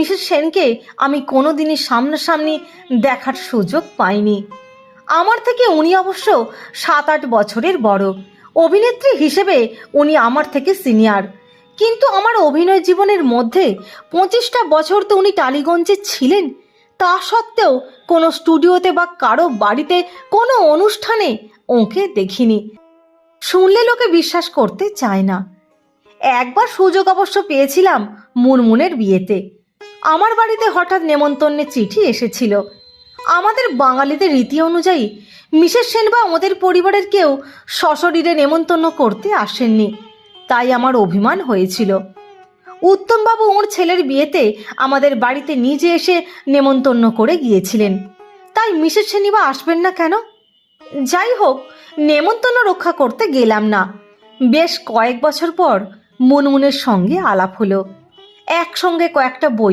Mrs সেনকে আমি কোনোদিনই সামনাসামনি দেখার সুযোগ পাইনি। আমার থেকে উনি অবশ্য 7-8 বছরের বড়। অভিনেত্রী হিসেবে উনি আমার থেকে সিনিয়র, কিন্তু আমার অভিনয় জীবনের মধ্যে 25টা বছর তো উনি টালিগঞ্জে ছিলেন। তা সত্ত্বেও কোনো স্টুডিওতে বা কারো বাড়িতে কোনো অনুষ্ঠানে ওকে দেখিনি। শুনলে লোকে বিশ্বাস করতে চায় না। একবার সুযোগ অবশ্য পেয়েছিলাম মুনমুনের বিয়েতে। আমার বাড়িতে হঠাৎ নেমন্তন্নের চিঠি এসেছিল। আমাদের বাঙালিদের রীতি অনুযায়ী মিসেস সেন বা ওদের পরিবারের কেউ সশরীরে নেমন্তন্ন করতে আসেননি, তাই আমার অভিমান হয়েছিল। উত্তমবাবু ওর ছেলের বিয়েতে আমাদের বাড়িতে নিজে এসে নেমন্তন্ন করে গিয়েছিলেন, তাই মিসেস সেনই বা আসবেন না কেন? যাই হোক, নেমন্তন্ন রক্ষা করতে গেলাম না। বেশ কয়েক বছর পর মুনমুনের সঙ্গে আলাপ হলো। একসঙ্গে কয়েকটা বই